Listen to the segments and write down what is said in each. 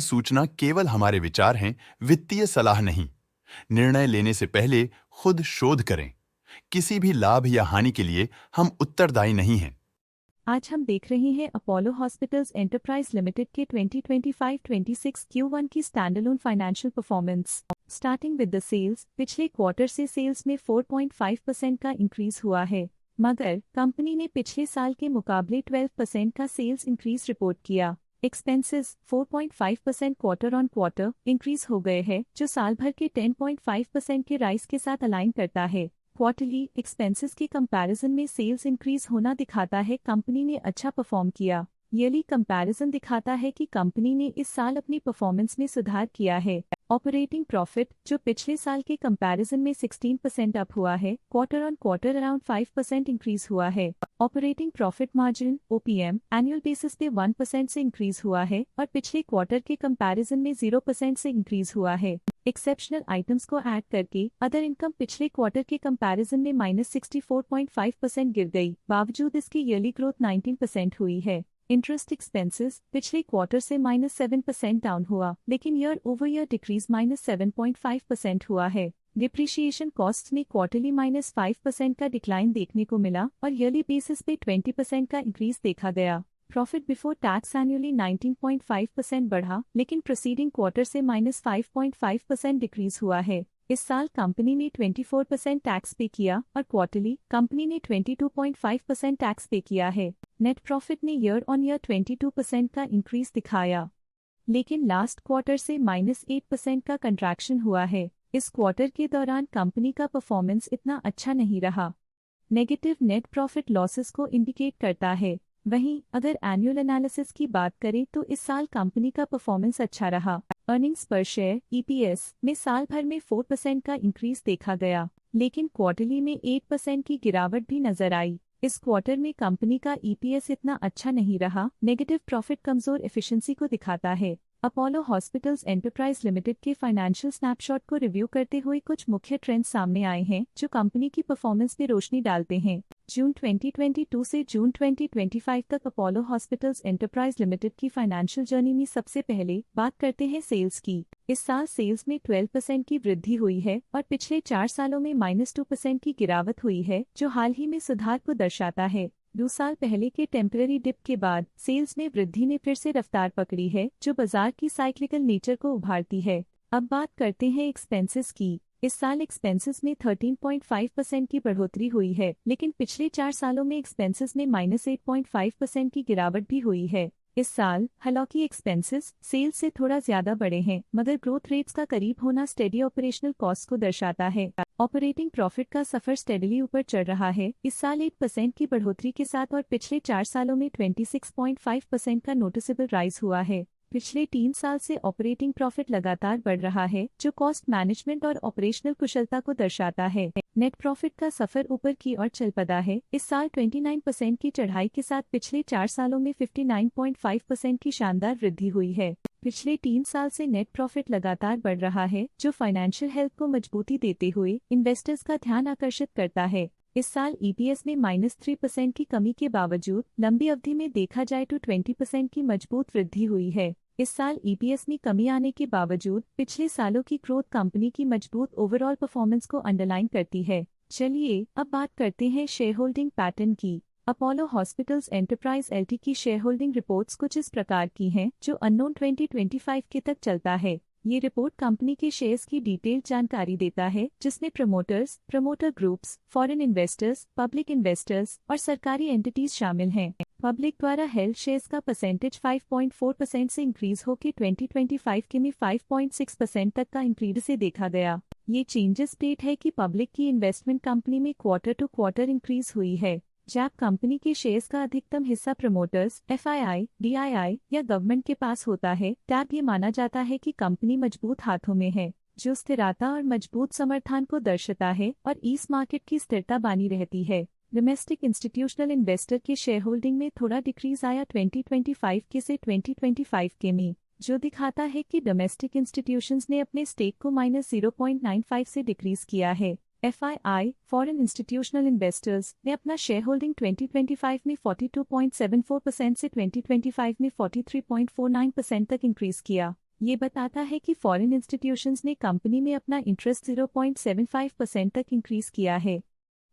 सूचना केवल हमारे विचार हैं, वित्तीय सलाह नहीं। निर्णय लेने से पहले खुद शोध करें। किसी भी लाभ या हानि के लिए हम उत्तरदायी नहीं हैं। आज हम देख रहे हैं अपोलो हॉस्पिटल्स एंटरप्राइज लिमिटेड के 2025-26 Q1 की standalone financial performance. Starting with the sales, पिछले क्वार्टर से सेल्स में 4.5% का इंक्रीज हुआ है, मगर कंपनी ने पिछले साल के मुकाबले 12% का सेल्स इंक्रीज रिपोर्ट किया। Expenses 4.5% quarter on quarter increase हो गए हैं, जो साल भर के 10.5% के राइज के साथ अलाइन करता है। क्वार्टरली एक्सपेंसेस के कंपैरिजन में सेल्स इंक्रीज होना दिखाता है कंपनी ने अच्छा परफॉर्म किया। ईयरली कंपैरिजन दिखाता है कि कंपनी ने इस साल अपनी परफॉर्मेंस में सुधार किया है। ऑपरेटिंग प्रॉफिट, जो पिछले साल के कंपैरिजन में 16% अप हुआ है, quarter on quarter around 5% increase हुआ है। Operating profit margin OPM annual basis पे 1% से इंक्रीज हुआ है और पिछले क्वार्टर के कंपैरिजन में 0% से इंक्रीज हुआ है। एक्सेप्शनल आइटम्स को ऐड करके अदर इनकम पिछले क्वार्टर के कंपैरिजन में -64.5% गिर गई, बावजूद इसकी ईयरली ग्रोथ 19% हुई है। इंटरेस्ट एक्सपेंसेस पिछले क्वार्टर से -7% डाउन हुआ, लेकिन ईयर ओवर ईयर डिक्रीज -7.5% हुआ है। डिप्रिशिएशन कॉस्ट में क्वार्टरली -5% का डिक्लाइन देखने को मिला और ईयरली बेसिस पे 20% का इंक्रीज देखा गया। प्रॉफिट बिफोर टैक्स एनुअली 19.5% बढ़ा, लेकिन प्रोसीडिंग क्वार्टर से -5.5% डिक्रीज हुआ है। इस साल कंपनी ने 24% टैक्स पे किया और क्वार्टरली कंपनी ने 22.5% टैक्स पे किया है। नेट प्रॉफिट ने ईयर ऑन ईयर 22% का इंक्रीज दिखाया, लेकिन लास्ट क्वार्टर से -8% का कंट्रैक्शन हुआ है। इस क्वार्टर के दौरान कंपनी का परफॉर्मेंस इतना अच्छा नहीं रहा। नेगेटिव नेट प्रॉफिट लॉसेस को इंडिकेट करता है। वहीं अगर एनुअल एनालिसिस की बात करें तो इस साल कंपनी का परफॉर्मेंस अच्छा रहा। अर्निंग्स पर शेयर EPS में साल भर में 4% का इंक्रीज देखा गया, लेकिन क्वार्टरली में 8% की गिरावट भी नजर आई। इस क्वार्टर में कंपनी का EPS इतना अच्छा नहीं रहा। नेगेटिव प्रॉफिट कमजोर एफिशिएंसी को दिखाता है। अपोलो हॉस्पिटल्स एंटरप्राइज लिमिटेड के फाइनेंशियल स्नैपशॉट को रिव्यू करते हुए कुछ मुख्य ट्रेंड्स सामने आए हैं जो कंपनी की परफॉर्मेंस पे रोशनी डालते हैं। जून 2022 से जून 2025 तक अपोलो हॉस्पिटल्स एंटरप्राइज लिमिटेड की फाइनेंशियल जर्नी में सबसे पहले बात करते हैं सेल्स की। इस साल सेल्स में 12% की वृद्धि हुई है और पिछले 4 सालों में -2% की गिरावट हुई है, जो हाल ही में सुधार को दर्शाता है। 2 साल पहले के टेम्पररी डिप के बाद सेल्स में वृद्धि ने फिर से रफ्तार पकड़ी है, जो बाजार की साइक्लिकल नेचर को उभारती है। अब बात करते हैं एक्सपेंसेस की। इस साल एक्सपेंसेस में 13.5% की बढ़ोतरी हुई है, लेकिन पिछले 4 सालों में एक्सपेंसेस में -8.5% की गिरावट भी हुई है। इस साल हालांकि एक्सपेंसेस सेल्स से थोड़ा ज्यादा बढ़े हैं, मगर ग्रोथ रेट्स का करीब होना स्टेडी ऑपरेशनल कॉस्ट को दर्शाता है। ऑपरेटिंग प्रॉफिट का सफर स्टेडली ऊपर चढ़ रहा है, इस साल 8% की बढ़ोतरी के साथ और पिछले 4 सालों में 26.5% का नोटिसेबल राइज हुआ है। पिछले 3 साल से ऑपरेटिंग प्रॉफिट लगातार बढ़ रहा है, जो कॉस्ट मैनेजमेंट और ऑपरेशनल कुशलता को दर्शाता है। नेट प्रॉफिट का सफर ऊपर की ओर चल पड़ा है। इस साल 29% की चढ़ाई के साथ पिछले 4 सालों में 59.5% की शानदार वृद्धि हुई है। पिछले 3 साल से नेट प्रॉफिट लगातार बढ़ रहा है, जो फाइनेंशियल हेल्थ को मजबूती देते हुए इन्वेस्टर्स का ध्यान आकर्षित करता है। इस साल EPS में -3% की कमी के बावजूद लंबी अवधि में देखा जाए तो 20% की मजबूत वृद्धि हुई है। इस साल EPS में कमी आने के बावजूद पिछले सालों की ग्रोथ कंपनी की मजबूत ओवरऑल परफॉर्मेंस को अंडरलाइन करती है। चलिए अब बात करते हैं शेयर होल्डिंग पैटर्न की। अपोलो हॉस्पिटल्स एंटरप्राइज LT की शेयर होल्डिंग रिपोर्ट्स कुछ इस प्रकार की हैं, जो अननोन 2025 के तक चलता है। ये रिपोर्ट कंपनी के शेयर्स की डिटेल्ड जानकारी देता है, जिसमें promoters, promoter groups, foreign investors, public investors और सरकारी एंटिटीज शामिल हैं। पब्लिक द्वारा हेल्ड शेयर्स का परसेंटेज 5.4% से इंक्रीज होकर 2025 के में 5.6% तक का इंक्रीज से देखा गया। ये चेंजेस डेट है कि पब्लिक की इन्वेस्टमेंट कंपनी में क्वार्टर टू क्वार्टर इंक्रीज हुई है। जब कंपनी के शेयर्स का अधिकतम हिस्सा प्रमोटर्स, FII, DII या गवर्नमेंट के पास होता है, तब ये माना जाता है कि कंपनी मजबूत हाथों में है, जो स्थिरता और मजबूत समर्थन को दर्शाता है और इस मार्केट की स्थिरता बनी रहती है। डोमेस्टिक इंस्टीट्यूशनल इन्वेस्टर के शेयर होल्डिंग में थोड़ा डिक्रीज आया 2025 के से 2025 के में, जो दिखाता है कि डोमेस्टिक इंस्टीट्यूशंस ने अपने स्टेक को -0.95 से डिक्रीज किया है। FII, फॉरेन इंस्टीट्यूशनल इन्वेस्टर्स ने अपना शेयर होल्डिंग 2025 में 42.74% से 2025 में 43.49% तक इंक्रीज किया। ये बताता है कि फॉरेन इंस्टीट्यूशंस ने कंपनी में अपना इंटरेस्ट 0.75% तक इंक्रीज किया है।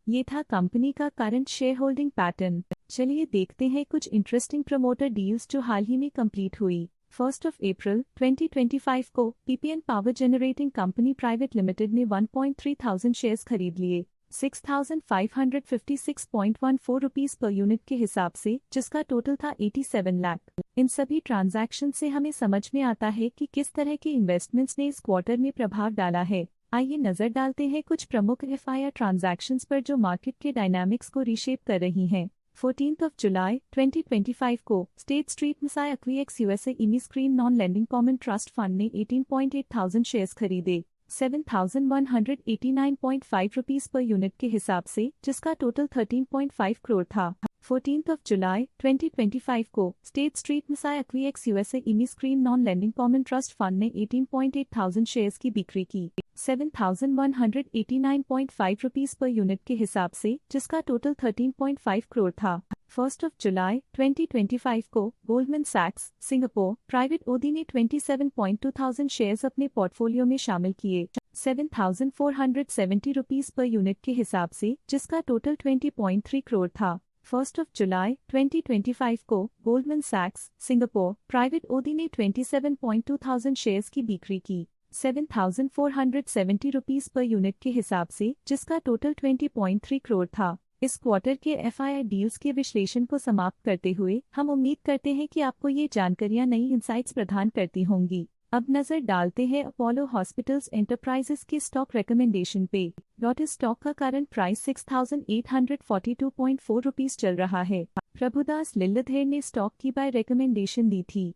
ये था कंपनी का करंट शेयर होल्डिंग पैटर्न। चलिए देखते हैं कुछ इंटरेस्टिंग प्रमोटर डील्स जो हाल ही में कंप्लीट हुई। 1 अप्रैल 2025 को PPN power generating company private limited ने 1.3 शेयर्स खरीद लिए 6,556.14 रुपीस पर यूनिट के हिसाब से, जिसका टोटल था 87 लाख। इन सभी ट्रांजैक्शन से हमें समझ में आता है कि किस तरह के इन्वेस्टमेंट्स ने इस क्वार्टर में प्रभाव डाला है। आइए नजर डालते हैं कुछ प्रमुख एफआईआर ट्रांजैक्शंस पर जो मार्केट के डायनामिक्स को रीशेप कर रही हैं। 14 जुलाई 2025 को स्टेट स्ट्रीट मिसाई एक्वीएक्स यूएसए इमी screen non lending common trust fund ने 18,800 शेयर्स खरीदे 7,189.5 रुपीस पर यूनिट के हिसाब से, जिसका टोटल 13.5 करोड़ था। 14 जुलाई 2025 को स्टेट स्ट्रीट मिसाई एक्वीएक्स यूएसए इमी screen non lending common trust fund ने 18,800 शेयर्स की बिक्री की 7,189.5 रुपीस पर यूनिट के हिसाब से, जिसका टोटल 13.5 करोड़ था। 1 जुलाई 2025 को गोल्डमैन सैक्स सिंगापुर प्राइवेट ओडी ने 27,200 शेयर्स अपने पोर्टफोलियो में शामिल किए 7,470 रुपीस पर यूनिट के हिसाब से, जिसका टोटल 20.3 करोड़ था। 1 जुलाई 2025 को गोल्डमैन सैक्स सिंगापुर प्राइवेट ओडी ने 27,200 शेयर्स की बिक्री की 7,470 रुपीस पर यूनिट के हिसाब से, जिसका टोटल 20.3 करोड़ था। इस क्वार्टर के एफआईआर डील्स के विश्लेषण को समाप्त करते हुए हम उम्मीद करते हैं कि आपको ये जानकारियां नई इंसाइट्स प्रदान करती होंगी। अब नजर डालते हैं अपोलो हॉस्पिटल्स एंटरप्राइजेस के स्टॉक रिकमेंडेशन पे। इस स्टॉक का करंट प्राइस 6,842.4 रुपीस चल रहा है। प्रभुदास लिल्लाधर ने स्टॉक की बाय रिकमेंडेशन दी थी।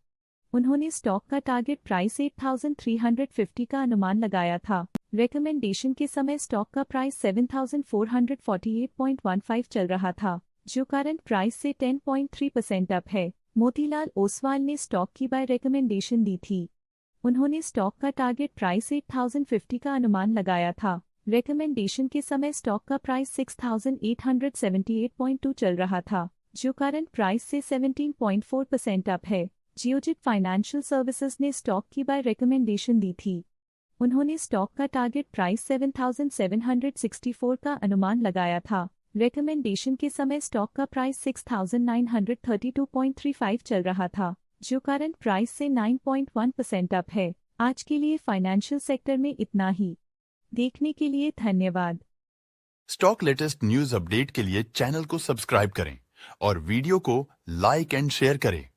उन्होंने स्टॉक का टारगेट प्राइस 8,350 का अनुमान लगाया था। रिकमेंडेशन के समय स्टॉक का प्राइस 7,448.15 चल रहा था, जो करंट प्राइस से 10.3% अप है। मोतीलाल ओसवाल ने स्टॉक की बाय रिकमेंडेशन दी थी। उन्होंने स्टॉक का टारगेट प्राइस 8,050 का अनुमान लगाया था। रिकमेंडेशन के समय स्टॉक का प्राइस 6,878.2 चल रहा था, जो करंट प्राइस से 17.4% अप है। जियोजित फाइनेंशियल सर्विसेज ने स्टॉक की बाय रिकमेंडेशन दी थी। उन्होंने स्टॉक का टारगेट प्राइस 7,764 का अनुमान लगाया था। रिकमेंडेशन के समय स्टॉक का प्राइस 6,932.35 चल रहा था, जो करंट प्राइस से 9.1% अप है। आज के लिए फाइनेंशियल सेक्टर में इतना ही। देखने के लिए धन्यवाद। स्टॉक लेटेस्ट न्यूज अपडेट के लिए चैनल को सब्सक्राइब करें और वीडियो को लाइक एंड शेयर करें।